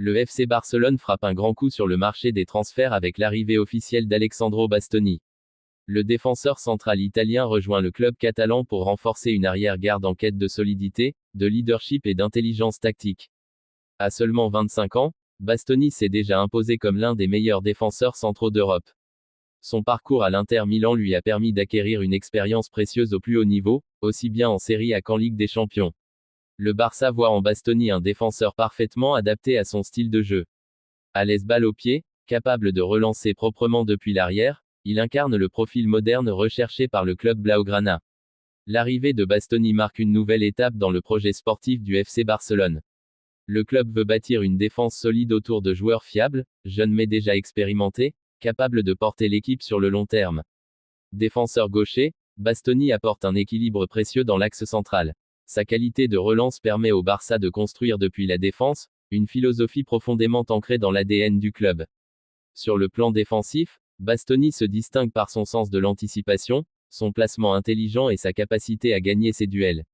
Le FC Barcelone frappe un grand coup sur le marché des transferts avec l'arrivée officielle d'Alessandro Bastoni. Le défenseur central italien rejoint le club catalan pour renforcer une arrière-garde en quête de solidité, de leadership et d'intelligence tactique. À seulement 25 ans, Bastoni s'est déjà imposé comme l'un des meilleurs défenseurs centraux d'Europe. Son parcours à l'Inter Milan lui a permis d'acquérir une expérience précieuse au plus haut niveau, aussi bien en Serie A qu'en Ligue des Champions. Le Barça voit en Bastoni un défenseur parfaitement adapté à son style de jeu. À l'aise balle au pied, capable de relancer proprement depuis l'arrière, il incarne le profil moderne recherché par le club blaugrana. L'arrivée de Bastoni marque une nouvelle étape dans le projet sportif du FC Barcelone. Le club veut bâtir une défense solide autour de joueurs fiables, jeunes mais déjà expérimentés, capables de porter l'équipe sur le long terme. Défenseur gaucher, Bastoni apporte un équilibre précieux dans l'axe central. Sa qualité de relance permet au Barça de construire depuis la défense, une philosophie profondément ancrée dans l'ADN du club. Sur le plan défensif, Bastoni se distingue par son sens de l'anticipation, son placement intelligent et sa capacité à gagner ses duels.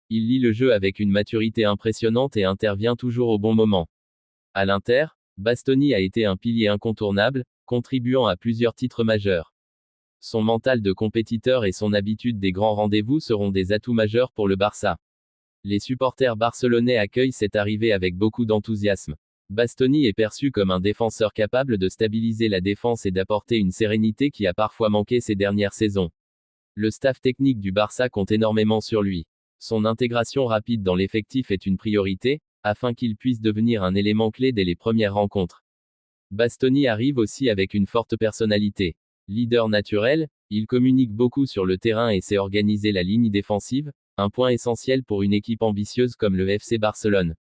Il lit le jeu avec une maturité impressionnante et intervient toujours au bon moment. À l'Inter, Bastoni a été un pilier incontournable, contribuant à plusieurs titres majeurs. Son mental de compétiteur et son habitude des grands rendez-vous seront des atouts majeurs pour le Barça. Les supporters barcelonais accueillent cette arrivée avec beaucoup d'enthousiasme. Bastoni est perçu comme un défenseur capable de stabiliser la défense et d'apporter une sérénité qui a parfois manqué ces dernières saisons. Le staff technique du Barça compte énormément sur lui. Son intégration rapide dans l'effectif est une priorité, afin qu'il puisse devenir un élément clé dès les premières rencontres. Bastoni arrive aussi avec une forte personnalité. Leader naturel, il communique beaucoup sur le terrain et sait organiser la ligne défensive, un point essentiel pour une équipe ambitieuse comme le FC Barcelone.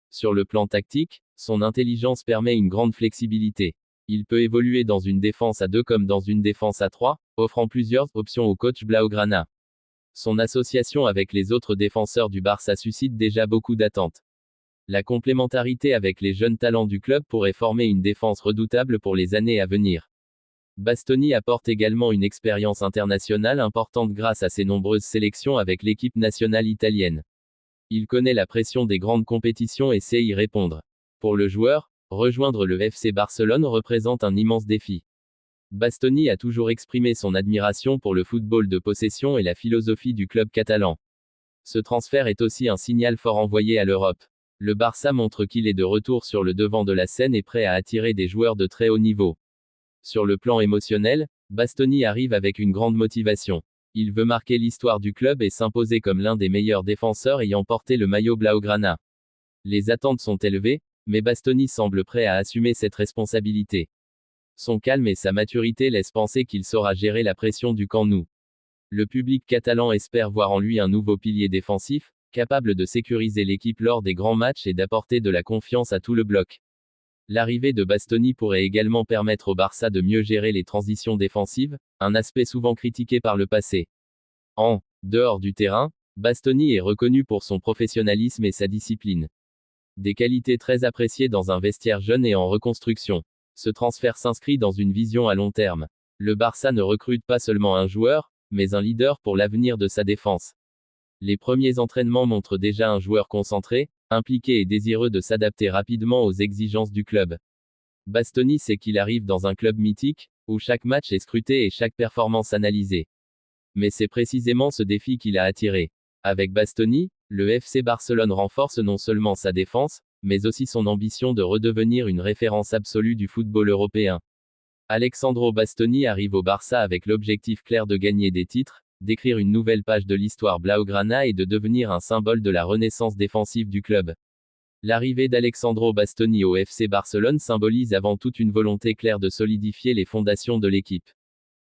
Sur le plan tactique, son intelligence permet une grande flexibilité. Il peut évoluer dans une défense à 2 comme dans une défense à 3, offrant plusieurs options au coach blaugrana. Son association avec les autres défenseurs du Barça suscite déjà beaucoup d'attentes. La complémentarité avec les jeunes talents du club pourrait former une défense redoutable pour les années à venir. Bastoni apporte également une expérience internationale importante grâce à ses nombreuses sélections avec l'équipe nationale italienne. Il connaît la pression des grandes compétitions et sait y répondre. Pour le joueur, rejoindre le FC Barcelone représente un immense défi. Bastoni a toujours exprimé son admiration pour le football de possession et la philosophie du club catalan. Ce transfert est aussi un signal fort envoyé à l'Europe. Le Barça montre qu'il est de retour sur le devant de la scène et prêt à attirer des joueurs de très haut niveau. Sur le plan émotionnel, Bastoni arrive avec une grande motivation. Il veut marquer l'histoire du club et s'imposer comme l'un des meilleurs défenseurs ayant porté le maillot blaugrana. Les attentes sont élevées, mais Bastoni semble prêt à assumer cette responsabilité. Son calme et sa maturité laissent penser qu'il saura gérer la pression du Camp Nou. Le public catalan espère voir en lui un nouveau pilier défensif, capable de sécuriser l'équipe lors des grands matchs et d'apporter de la confiance à tout le bloc. L'arrivée de Bastoni pourrait également permettre au Barça de mieux gérer les transitions défensives, un aspect souvent critiqué par le passé. En dehors du terrain, Bastoni est reconnu pour son professionnalisme et sa discipline. Des qualités très appréciées dans un vestiaire jeune et en reconstruction. Ce transfert s'inscrit dans une vision à long terme. Le Barça ne recrute pas seulement un joueur, mais un leader pour l'avenir de sa défense. Les premiers entraînements montrent déjà un joueur concentré, impliqué et désireux de s'adapter rapidement aux exigences du club. Bastoni sait qu'il arrive dans un club mythique, où chaque match est scruté et chaque performance analysée. Mais c'est précisément ce défi qui l'a attiré. Avec Bastoni, le FC Barcelone renforce non seulement sa défense, mais aussi son ambition de redevenir une référence absolue du football européen. Alessandro Bastoni arrive au Barça avec l'objectif clair de gagner des titres, d'écrire une nouvelle page de l'histoire blaugrana et de devenir un symbole de la renaissance défensive du club. L'arrivée d'Alessandro Bastoni au FC Barcelone symbolise avant tout une volonté claire de solidifier les fondations de l'équipe.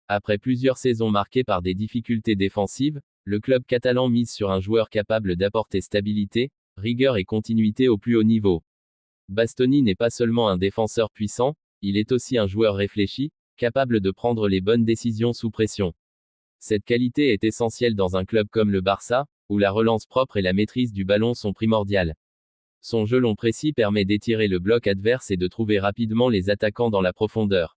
Après plusieurs saisons marquées par des difficultés défensives, le club catalan mise sur un joueur capable d'apporter stabilité, rigueur et continuité au plus haut niveau. Bastoni n'est pas seulement un défenseur puissant, il est aussi un joueur réfléchi, capable de prendre les bonnes décisions sous pression. Cette qualité est essentielle dans un club comme le Barça, où la relance propre et la maîtrise du ballon sont primordiales. Son jeu long précis permet d'étirer le bloc adverse et de trouver rapidement les attaquants dans la profondeur.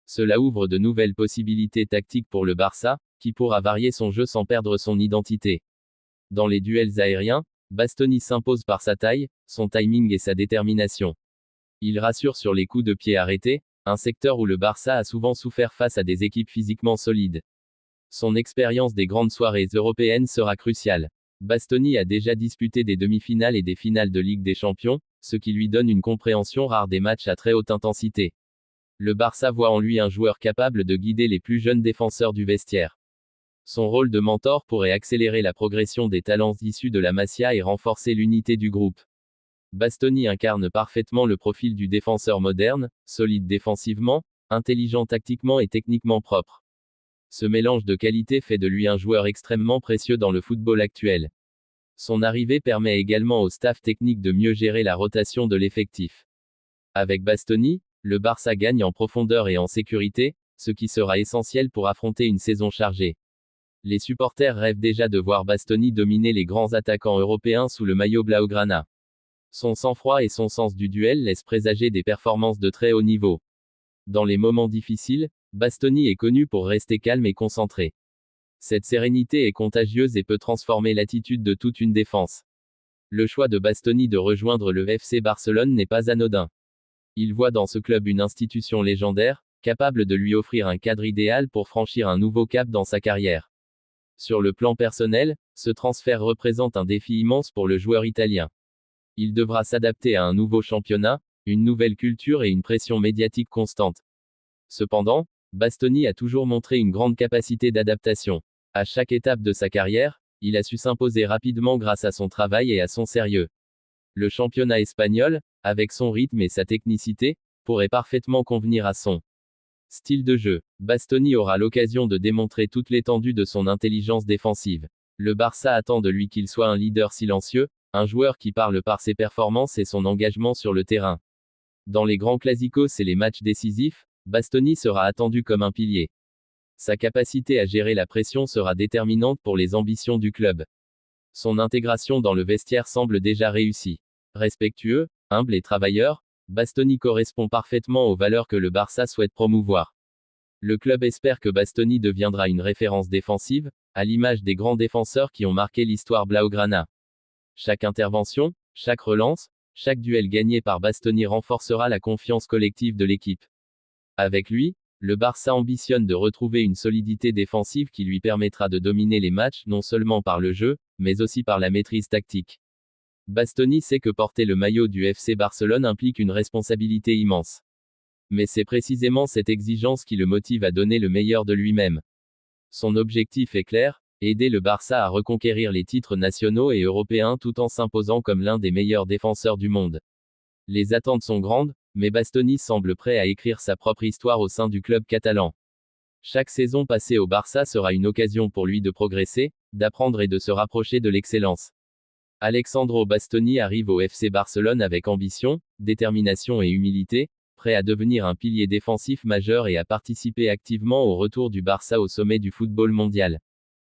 Cela ouvre de nouvelles possibilités tactiques pour le Barça, qui pourra varier son jeu sans perdre son identité. Dans les duels aériens, Bastoni s'impose par sa taille, son timing et sa détermination. Il rassure sur les coups de pied arrêtés, un secteur où le Barça a souvent souffert face à des équipes physiquement solides. Son expérience des grandes soirées européennes sera cruciale. Bastoni a déjà disputé des demi-finales et des finales de Ligue des Champions, ce qui lui donne une compréhension rare des matchs à très haute intensité. Le Barça voit en lui un joueur capable de guider les plus jeunes défenseurs du vestiaire. Son rôle de mentor pourrait accélérer la progression des talents issus de la Masia et renforcer l'unité du groupe. Bastoni incarne parfaitement le profil du défenseur moderne, solide défensivement, intelligent tactiquement et techniquement propre. Ce mélange de qualités fait de lui un joueur extrêmement précieux dans le football actuel. Son arrivée permet également au staff technique de mieux gérer la rotation de l'effectif. Avec Bastoni, le Barça gagne en profondeur et en sécurité, ce qui sera essentiel pour affronter une saison chargée. Les supporters rêvent déjà de voir Bastoni dominer les grands attaquants européens sous le maillot blaugrana. Son sang-froid et son sens du duel laissent présager des performances de très haut niveau. Dans les moments difficiles, Bastoni est connu pour rester calme et concentré. Cette sérénité est contagieuse et peut transformer l'attitude de toute une défense. Le choix de Bastoni de rejoindre le FC Barcelone n'est pas anodin. Il voit dans ce club une institution légendaire, capable de lui offrir un cadre idéal pour franchir un nouveau cap dans sa carrière. Sur le plan personnel, ce transfert représente un défi immense pour le joueur italien. Il devra s'adapter à un nouveau championnat, une nouvelle culture et une pression médiatique constante. Cependant, Bastoni a toujours montré une grande capacité d'adaptation. À chaque étape de sa carrière, il a su s'imposer rapidement grâce à son travail et à son sérieux. Le championnat espagnol, avec son rythme et sa technicité, pourrait parfaitement convenir à son style de jeu. Bastoni aura l'occasion de démontrer toute l'étendue de son intelligence défensive. Le Barça attend de lui qu'il soit un leader silencieux, un joueur qui parle par ses performances et son engagement sur le terrain. Dans les grands clasicos et les matchs décisifs, Bastoni sera attendu comme un pilier. Sa capacité à gérer la pression sera déterminante pour les ambitions du club. Son intégration dans le vestiaire semble déjà réussie. Respectueux, humble et travailleur, Bastoni correspond parfaitement aux valeurs que le Barça souhaite promouvoir. Le club espère que Bastoni deviendra une référence défensive, à l'image des grands défenseurs qui ont marqué l'histoire blaugrana. Chaque intervention, chaque relance, chaque duel gagné par Bastoni renforcera la confiance collective de l'équipe. Avec lui, le Barça ambitionne de retrouver une solidité défensive qui lui permettra de dominer les matchs non seulement par le jeu, mais aussi par la maîtrise tactique. Bastoni sait que porter le maillot du FC Barcelone implique une responsabilité immense. Mais c'est précisément cette exigence qui le motive à donner le meilleur de lui-même. Son objectif est clair, aider le Barça à reconquérir les titres nationaux et européens tout en s'imposant comme l'un des meilleurs défenseurs du monde. Les attentes sont grandes, mais Bastoni semble prêt à écrire sa propre histoire au sein du club catalan. Chaque saison passée au Barça sera une occasion pour lui de progresser, d'apprendre et de se rapprocher de l'excellence. Alexandro Bastoni arrive au FC Barcelone avec ambition, détermination et humilité, prêt à devenir un pilier défensif majeur et à participer activement au retour du Barça au sommet du football mondial.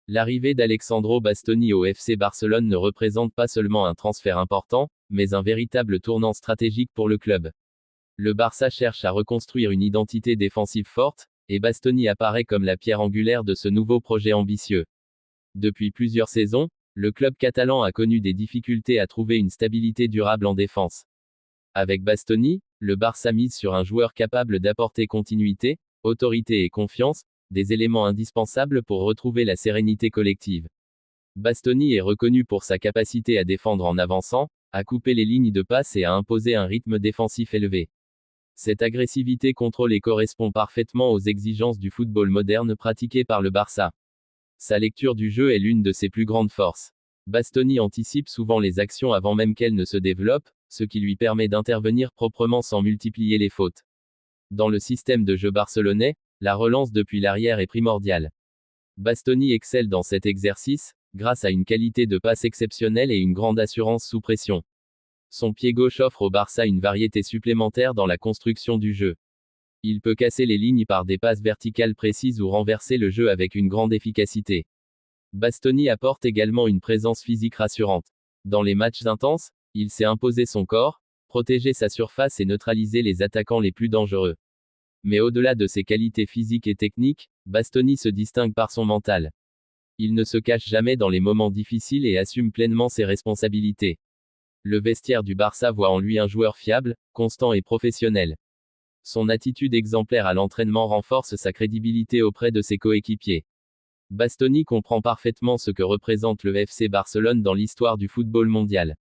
L'arrivée d'Alexandro Bastoni au FC Barcelone ne représente pas seulement un transfert important, mais un véritable tournant stratégique pour le club. Le Barça cherche à reconstruire une identité défensive forte, et Bastoni apparaît comme la pierre angulaire de ce nouveau projet ambitieux. Depuis plusieurs saisons, le club catalan a connu des difficultés à trouver une stabilité durable en défense. Avec Bastoni, le Barça mise sur un joueur capable d'apporter continuité, autorité et confiance, des éléments indispensables pour retrouver la sérénité collective. Bastoni est reconnu pour sa capacité à défendre en avançant, à couper les lignes de passe et à imposer un rythme défensif élevé. Cette agressivité contrôlée correspond parfaitement aux exigences du football moderne pratiqué par le Barça. Sa lecture du jeu est l'une de ses plus grandes forces. Bastoni anticipe souvent les actions avant même qu'elles ne se développent, ce qui lui permet d'intervenir proprement sans multiplier les fautes. Dans le système de jeu barcelonais, la relance depuis l'arrière est primordiale. Bastoni excelle dans cet exercice, grâce à une qualité de passe exceptionnelle et une grande assurance sous pression. Son pied gauche offre au Barça une variété supplémentaire dans la construction du jeu. Il peut casser les lignes par des passes verticales précises ou renverser le jeu avec une grande efficacité. Bastoni apporte également une présence physique rassurante. Dans les matchs intenses, il sait imposer son corps, protéger sa surface et neutraliser les attaquants les plus dangereux. Mais au-delà de ses qualités physiques et techniques, Bastoni se distingue par son mental. Il ne se cache jamais dans les moments difficiles et assume pleinement ses responsabilités. Le vestiaire du Barça voit en lui un joueur fiable, constant et professionnel. Son attitude exemplaire à l'entraînement renforce sa crédibilité auprès de ses coéquipiers. Bastoni comprend parfaitement ce que représente le FC Barcelone dans l'histoire du football mondial.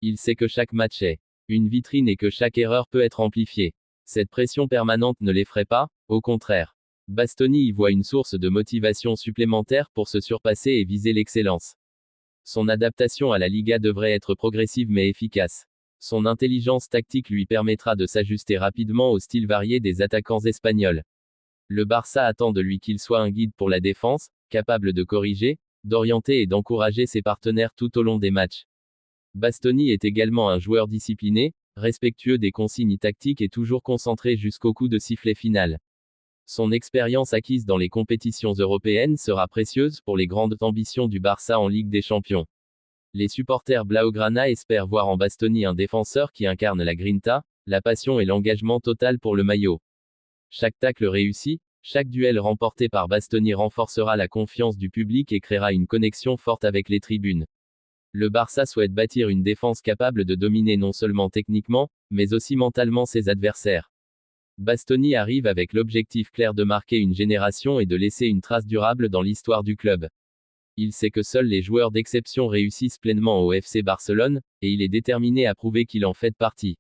Il sait que chaque match est une vitrine et que chaque erreur peut être amplifiée. Cette pression permanente ne l'effraie pas, au contraire. Bastoni y voit une source de motivation supplémentaire pour se surpasser et viser l'excellence. Son adaptation à la Liga devrait être progressive mais efficace. Son intelligence tactique lui permettra de s'ajuster rapidement au style varié des attaquants espagnols. Le Barça attend de lui qu'il soit un guide pour la défense, capable de corriger, d'orienter et d'encourager ses partenaires tout au long des matchs. Bastoni est également un joueur discipliné, respectueux des consignes tactiques et toujours concentré jusqu'au coup de sifflet final. Son expérience acquise dans les compétitions européennes sera précieuse pour les grandes ambitions du Barça en Ligue des Champions. Les supporters blaugrana espèrent voir en Bastoni un défenseur qui incarne la grinta, la passion et l'engagement total pour le maillot. Chaque tacle réussi, chaque duel remporté par Bastoni renforcera la confiance du public et créera une connexion forte avec les tribunes. Le Barça souhaite bâtir une défense capable de dominer non seulement techniquement, mais aussi mentalement ses adversaires. Bastoni arrive avec l'objectif clair de marquer une génération et de laisser une trace durable dans l'histoire du club. Il sait que seuls les joueurs d'exception réussissent pleinement au FC Barcelone, et il est déterminé à prouver qu'il en fait partie.